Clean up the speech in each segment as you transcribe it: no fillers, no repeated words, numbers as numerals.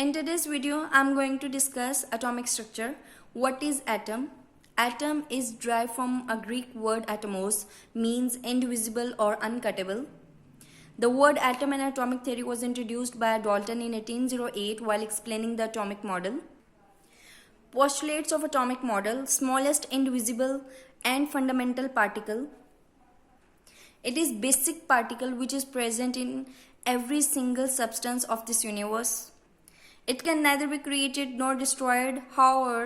In today's video, I'm going to discuss atomic structure. What is atom? Atom is derived from a Greek word atomos, means indivisible or uncuttable. The word atom in atomic theory was introduced by Dalton in 1808 while explaining the atomic model. Postulates of atomic model: smallest indivisible and fundamental particle. It is basic particle which is present in every single substance of this universe. It can neither be created nor destroyed. However,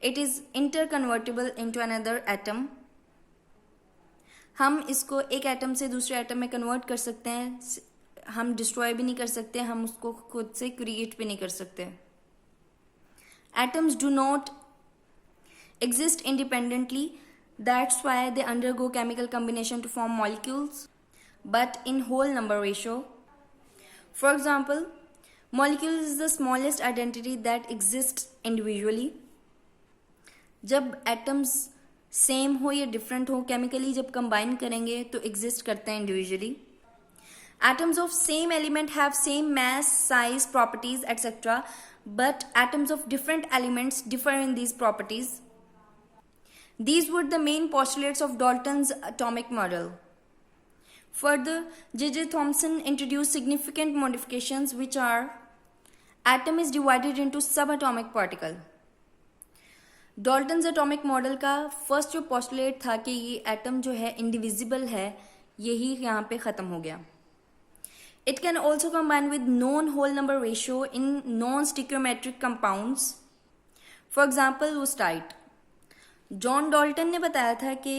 it is interconvertible into another atom. हम इसको एक atom से दूसरे atom में convert कर सकते हैं. हम डिस्ट्रॉय भी नहीं कर सकते, हम उसको खुद से क्रिएट भी नहीं कर सकते. Atoms do not exist independently. That's why they undergo chemical combination to form molecules, but in whole number ratio. For example, molecule is the smallest identity that exists individually. जब atoms सेम हो या different हो, chemically जब combine करेंगे तो exist करते हैं individually. Atoms of same element have same mass, size, properties, etc. But atoms of different elements differ in these properties. These were the main postulates of Dalton's atomic model. Further, J.J. Thomson introduced significant modifications, which are: atom is divided into subatomic particle. Dalton's atomic model का first जो postulate था कि ये atom जो है indivisible है, यही यहाँ पे ख़त्म हो गया. It can also combine with known whole number ratio in non-stoichiometric compounds. For example, Lustite. John Dalton ने बताया था कि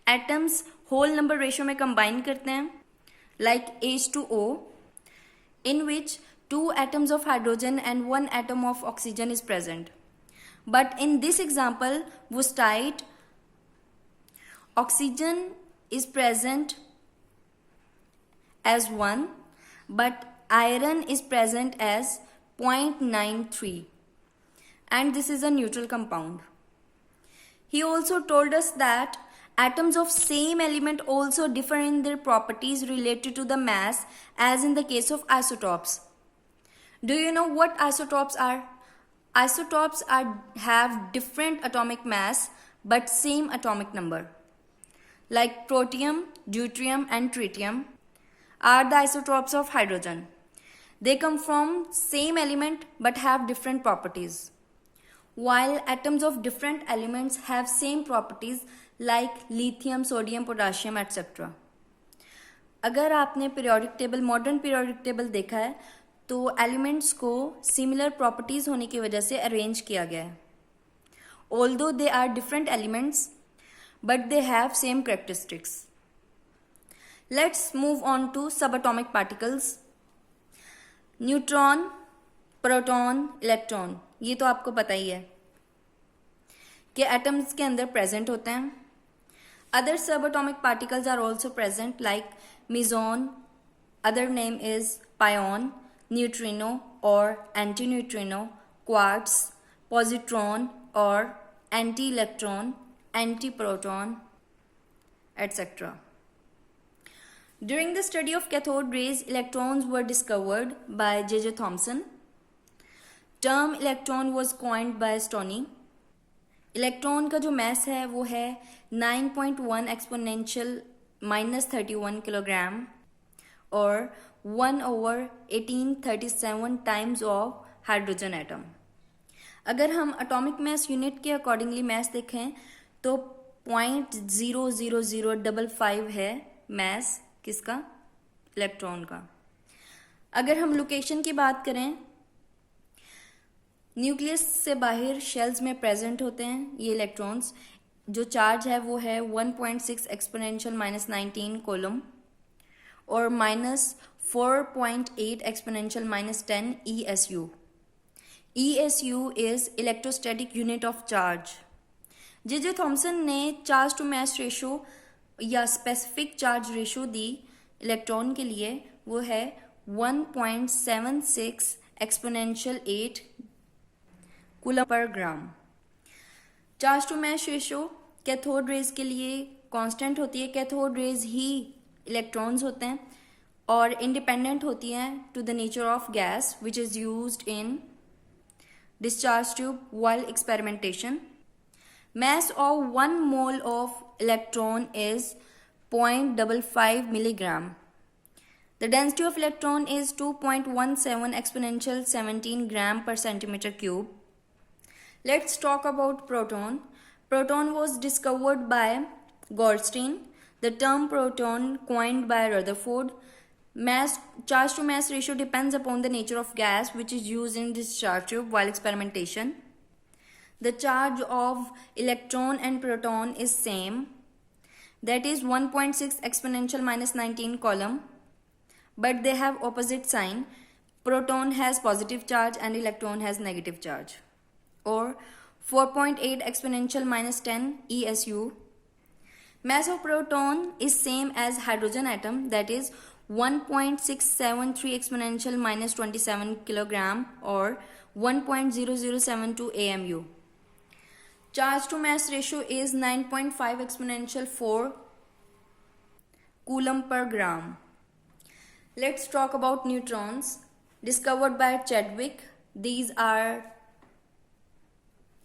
एटम्स होल नंबर रेशियो में कंबाइन करते हैं, like H2O, in which 2 atoms of hydrogen and 1 atom of oxygen is present. But in this example, Lustite, oxygen is present as 1, but iron is present as 0.93, and this is a neutral compound. He also told us that atoms of same element also differ in their properties related to the mass, as in the case of isotopes. Do you know what isotopes are? Isotopes have different atomic mass but same atomic number. Like protium, deuterium, and tritium are the isotopes of hydrogen. They come from same element but have different properties, while atoms of different elements have same properties like lithium, sodium, potassium, etc. अगर आपने periodic table, modern periodic table देखा है, तो elements को similar properties होने की वजह से अरेंज किया गया है. Although they are different elements but they have same characteristics. Let's move on to subatomic particles. Neutron, proton, electron, ये तो आपको पता ही है कि एटम्स के अंदर प्रेजेंट होते हैं. Other subatomic particles are also present like meson, other name is pion, neutrino or antineutrino, quartz, positron or anti-electron, antiproton, etc. During the study of cathode rays, electrons were discovered by J.J. Thomson. Term electron was coined by Stoney. Electron का जो mess है वो है 9.1 exponential -31 kilogram और 1/1837 times of hydrogen atom. अगर हम atomic mass unit के accordingly mess देखें तो 0.00055 है मैस किसका? इलेक्ट्रॉन का. अगर हम लोकेशन की बात करें, न्यूक्लियस से बाहर शेल्स में प्रेजेंट होते हैं ये इलेक्ट्रॉन्स. जो चार्ज है वो है 1.6 एक्सपोनेंशियल -19 कोलम और -4.8 exponential -10 ESU. ESU is electrostatic unit of charge. J.J. Thomson ने चार्ज टू मैस रेशो या स्पेसिफिक चार्ज रेशो दी इलेक्ट्रॉन के लिए, वो है 1.76 exponential 8 coulomb per gram. Charge to mass ratio cathode rays के लिए कांस्टेंट होती है. कैथोड रेज ही इलेक्ट्रॉन्स होते हैं और इंडिपेंडेंट होती हैं to the nature of gas which is used in discharge tube while experimentation. Mass of 1 mole of electron is 0.55 milligram. The density of electron is 2.17 exponential 17 gram per centimeter cube. Let's talk about proton. Proton was discovered by Goldstein. The term proton coined by Rutherford. Charge to mass ratio depends upon the nature of gas which is used in discharge tube while experimentation. The charge of electron and proton is same, that is 1.6 exponential minus 19 coulomb, but they have opposite sign. Proton has positive charge and electron has negative charge, or 4.8 exponential minus 10 ESU. Mass of proton is same as hydrogen atom, that is 1.673 exponential minus 27 kilogram or 1.0072 AMU. Charge to mass ratio is 9.5 exponential 4 coulomb per gram. Let's talk about neutrons. Discovered by Chadwick. These are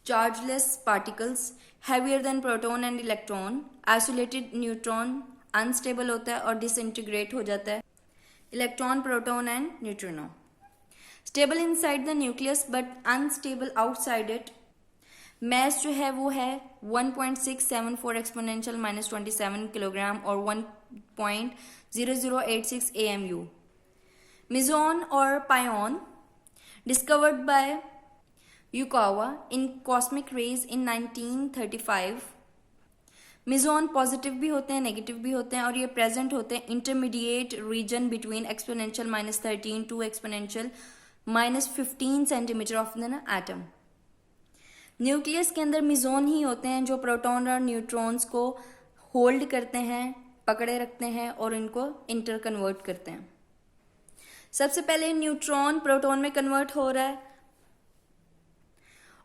chargeless particles heavier than proton and electron. Isolated neutron unstable होता है और disintegrate हो जाता है. Electron, proton and neutrino. Stable inside the nucleus but unstable outside it. Mass जो है वो है 1.674 एक्सपोनेंशियल माइनस 27 किलोग्राम और 1.0086 AMU. मिजोन और pion discovered by Yukawa in cosmic rays in 1935. Meson positive भी होते हैं, नेगेटिव भी होते हैं और ये प्रेजेंट होते हैं intermediate region between exponential minus 13 to exponential minus 15 centimetre of the atom. Nucleus के अंदर मिजोन ही होते हैं जो प्रोटॉन और न्यूट्रॉन्स को होल्ड करते हैं, पकड़े रखते हैं और इनको इंटर कन्वर्ट करते हैं. सबसे पहले न्यूट्रॉन प्रोटॉन में कन्वर्ट हो रहा है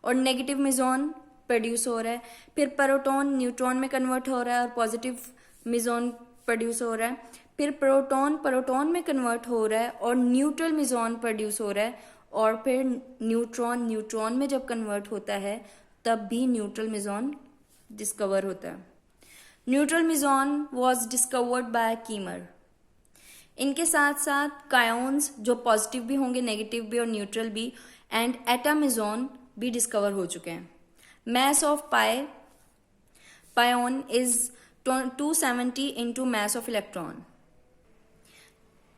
और नेगेटिव मिजोन प्रोड्यूस हो रहा है. फिर प्रोटॉन न्यूट्रॉन में कन्वर्ट हो रहा है और पॉजिटिव मिजोन प्रोड्यूस हो रहा है. फिर प्रोटॉन प्रोटॉन में कन्वर्ट हो रहा है और न्यूट्रल मिजोन प्रोड्यूस हो रहा है. और फिर न्यूट्रॉन न्यूट्रॉन में जब कन्वर्ट होता है तब भी न्यूट्रल मिजोन डिस्कवर होता है. Neutral meson was discovered by Kemmer. इनके साथ साथ कायोन्स जो पॉजिटिव भी होंगे, नेगेटिव भी और न्यूट्रल भी, एंड एटामिजोन भी डिस्कवर हो चुके हैं. Mass of pion is 270 into mass of electron.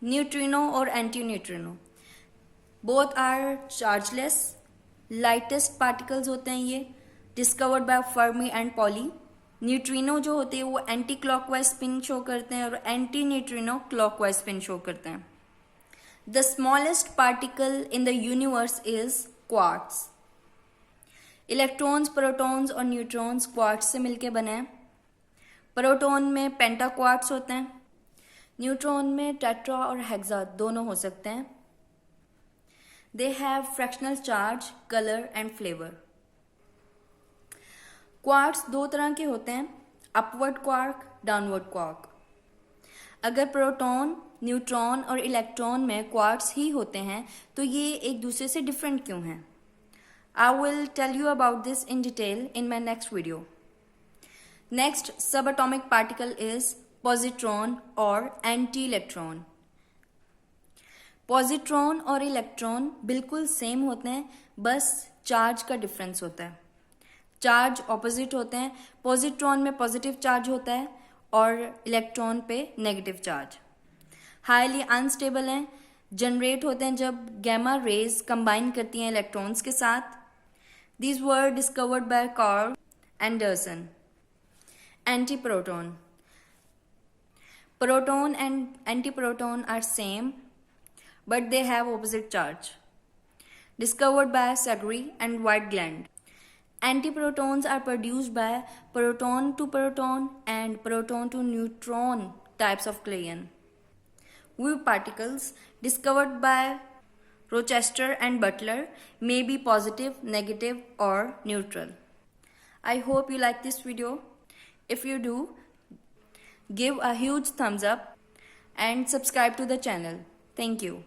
Neutrino और antineutrino both are chargeless, lightest particles होते हैं ये, discovered by Fermi and Pauli. Neutrino जो होते हैं वो एंटी क्लॉकवाइज स्पिन शो करते हैं और anti neutrino clockwise spin show करते हैं. The smallest particle in the universe is quartz. Electrons, protons और न्यूट्रॉन्स क्वार्ट्स से मिलके बने हैं. प्रोटॉन में पेंटा क्वार्ट्स होते हैं, न्यूट्रॉन में टेट्रा और हेक्सा दोनों हो सकते हैं. They have fractional charge, colour and flavour. Quartz दो तरह के होते हैं, अपवर्ड क्वार्क, डाउनवर्ड क्वार्क. अगर प्रोटॉन, न्यूट्रॉन और इलेक्ट्रॉन में क्वार्ट्स ही होते हैं तो ये एक दूसरे से डिफरेंट क्यों हैं? I will tell you about this in detail in my next video. Next subatomic particle is positron or anti-electron. Positron और इलेक्ट्रॉन बिल्कुल सेम होते हैं, बस चार्ज का डिफरेंस होता है. चार्ज ऑपोजिट होते हैं. पॉजिट्रॉन में पॉजिटिव चार्ज होता है और इलेक्ट्रॉन पे नेगेटिव चार्ज. हाईली अनस्टेबल हैं, जनरेट होते हैं जब गैमा रेज कंबाइन करती हैं इलेक्ट्रॉन्स के साथ. These were discovered by Carl Anderson. Antiproton. Proton and antiproton are same, but they have opposite charge. Discovered by Sagri and Whitegland. Antiprotons are produced by proton to proton and proton to neutron types of Klein. Wave particles discovered by Rochester and Butler may be positive, negative or neutral. I hope you like this video. If you do, give a huge thumbs up and subscribe to the channel. Thank you.